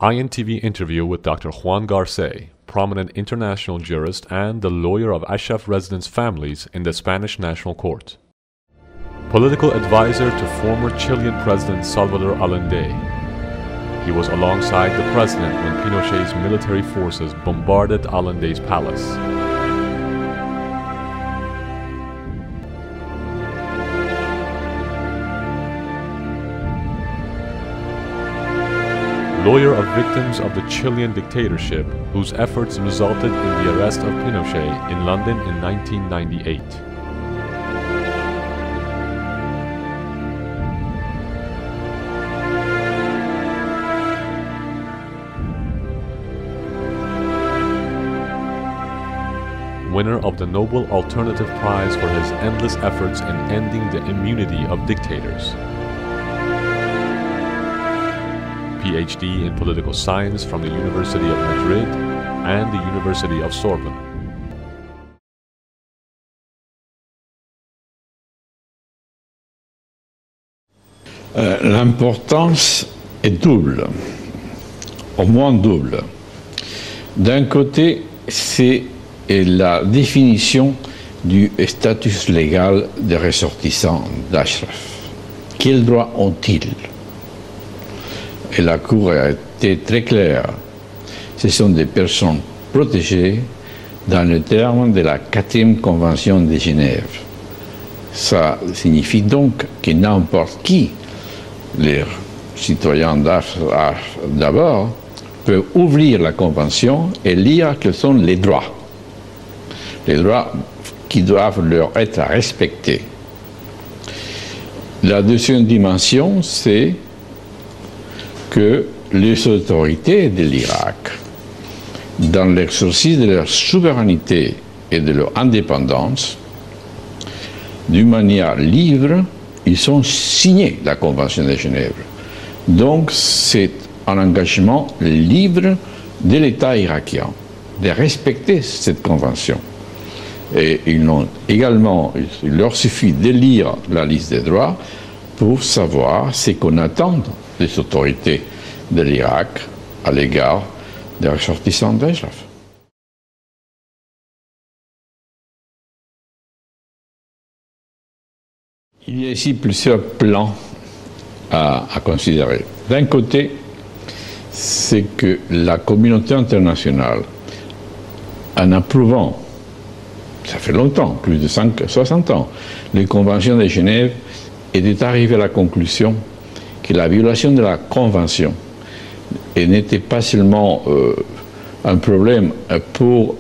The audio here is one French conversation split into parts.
INTV interview with Dr. Juan Garce, prominent international jurist and the lawyer of Ashraf residents' families in the Spanish National Court. Political advisor to former Chilean President Salvador Allende. He was alongside the president when Pinochet's military forces bombarded Allende's palace. Lawyer of victims of the Chilean dictatorship, whose efforts resulted in the arrest of Pinochet in London in 1998. Winner of the Nobel Alternative Prize for his endless efforts in ending the immunity of dictators. PhD in Political Science from the University of Madrid and the University of Sorbonne. L'importance est double, au moins double. D'un côté, c'est la définition du statut légal des ressortissants d'Ashraf. Quels droits ont-ils? Et la Cour a été très claire. Ce sont des personnes protégées dans le terme de la 4e Convention de Genève. Ça signifie donc que n'importe qui, les citoyens d'abord, peuvent ouvrir la Convention et lire quels sont les droits qui doivent leur être respectés. La deuxième dimension, c'est que les autorités de l'Irak, dans l'exercice de leur souveraineté et de leur indépendance, d'une manière libre, ils ont signé la Convention de Genève. Donc c'est un engagement libre de l'État irakien de respecter cette Convention. Et il leur suffit de lire la liste des droits pour savoir ce qu'on attend des autorités de l'Irak à l'égard des ressortissants d'Ashraf. Il y a ici plusieurs plans à considérer. D'un côté, c'est que la communauté internationale, en approuvant, ça fait longtemps, plus de 60 ans, les conventions de Genève, était arrivée à la conclusion que la violation de la Convention n'était pas seulement un problème pour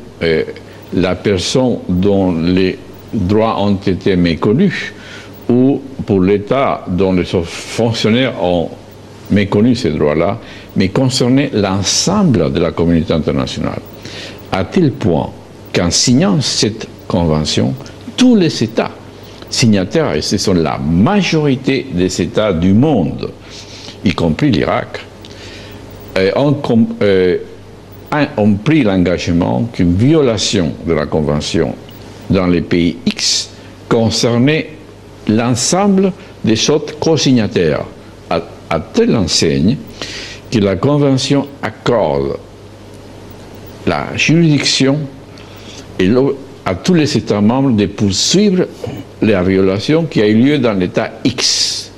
la personne dont les droits ont été méconnus ou pour l'État dont les fonctionnaires ont méconnu ces droits-là, mais concernait l'ensemble de la communauté internationale. À tel point qu'en signant cette Convention, tous les États signataires, et ce sont la majorité des États du monde, y compris l'Irak, ont pris l'engagement qu'une violation de la Convention dans les pays X concernait l'ensemble des autres co-signataires, à telle enseigne que la Convention accorde la juridiction à tous les États membres de poursuivre la violation qui a eu lieu dans l'État X.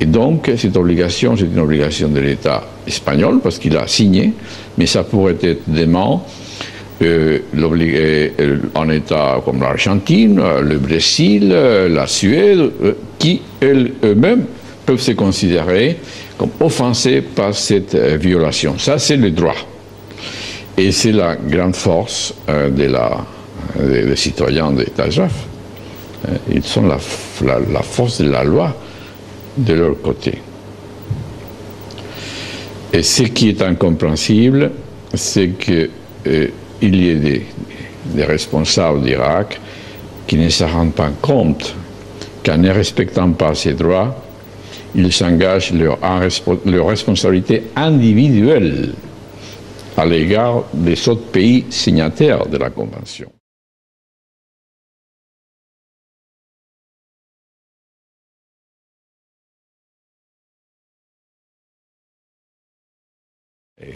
Et donc, cette obligation, c'est une obligation de l'État espagnol, parce qu'il a signé, mais ça pourrait être demain un État comme l'Argentine, le Brésil, la Suède, qui eux-mêmes peuvent se considérer comme offensés par cette violation. Ça, c'est le droit. Et c'est la grande force des citoyens d'Ashraf. Ils sont la force de la loi de leur côté. Et ce qui est incompréhensible, c'est qu'il y ait des responsables d'Irak qui ne se rendent pas compte qu'en ne respectant pas ces droits, ils s'engagent leur responsabilité individuelle à l'égard des autres pays signataires de la Convention.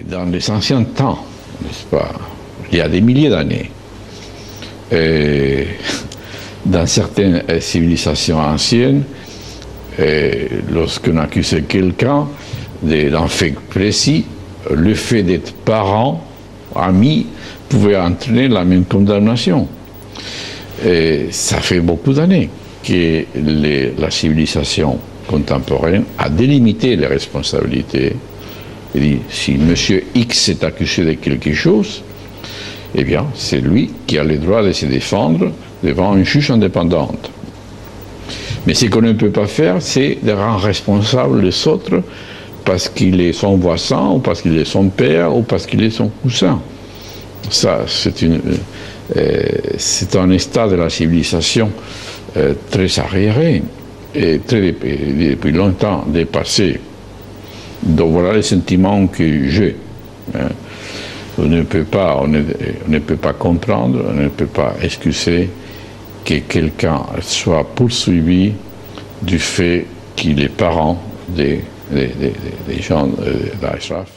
Dans les anciens temps, n'est-ce pas, il y a des milliers d'années, dans certaines civilisations anciennes, lorsqu'on accusait quelqu'un d'un fait précis, le fait d'être parent, ami, pouvait entraîner la même condamnation. Et ça fait beaucoup d'années que la civilisation contemporaine a délimité les responsabilités. Il dit, si M. X est accusé de quelque chose, eh bien, c'est lui qui a le droit de se défendre devant un juge indépendante. Mais ce qu'on ne peut pas faire, c'est de rendre responsable les autres parce qu'il est son voisin, ou parce qu'il est son père, ou parce qu'il est son cousin. Ça, c'est un état de la civilisation très arriéré et depuis longtemps dépassé. Donc voilà les sentiments que j'ai. Hein. On ne peut pas comprendre, on ne peut pas excuser que quelqu'un soit poursuivi du fait qu'il est parent des gens d'Ashraf.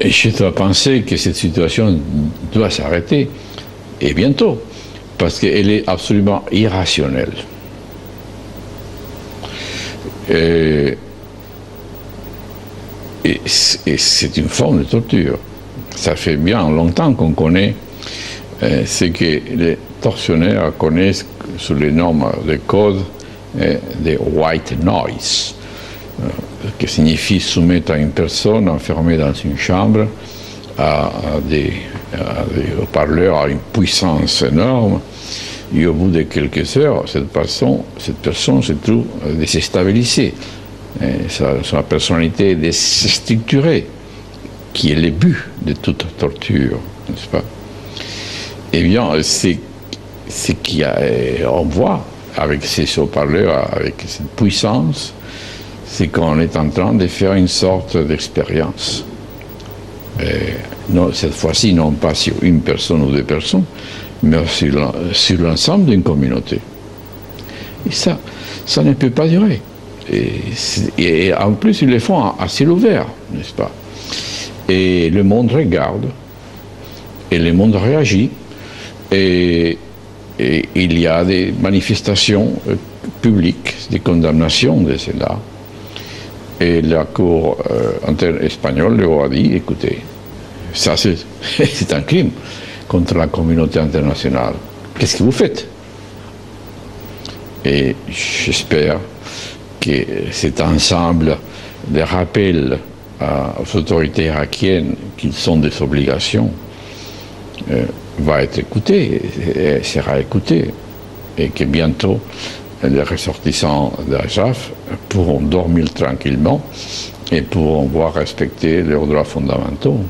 Je dois penser que cette situation doit s'arrêter, et bientôt, parce qu'elle est absolument irrationnelle. Et c'est une forme de torture. Ça fait bien longtemps qu'on connaît ce que les tortionnaires connaissent sous les normes de code de white noise, qui signifie soumettre à une personne enfermée dans une chambre à des haut-parleurs à une puissance énorme, et au bout de quelques heures, cette personne se trouve déstabilisée. Sa personnalité est déstructurée, qui est le but de toute torture, n'est-ce pas? Eh bien, c'est ce qu'on voit avec ces haut-parleurs, avec cette puissance, c'est qu'on est en train de faire une sorte d'expérience. Non, cette fois-ci, non pas sur une personne ou deux personnes, mais sur l'ensemble d'une communauté. Et ça ne peut pas durer. Et en plus, ils le font à ciel ouvert, n'est-ce pas? Et le monde regarde, et le monde réagit, et il y a des manifestations publiques, des condamnations de cela. Et la Cour espagnole leur a dit, écoutez, ça c'est un crime contre la communauté internationale. Qu'est-ce que vous faites? Et j'espère que cet ensemble de rappels aux autorités irakiennes qu'ils ont des obligations va être écouté, sera écouté, et que bientôt les ressortissants d'Ashraf pourront dormir tranquillement et pourront voir respecter leurs droits fondamentaux.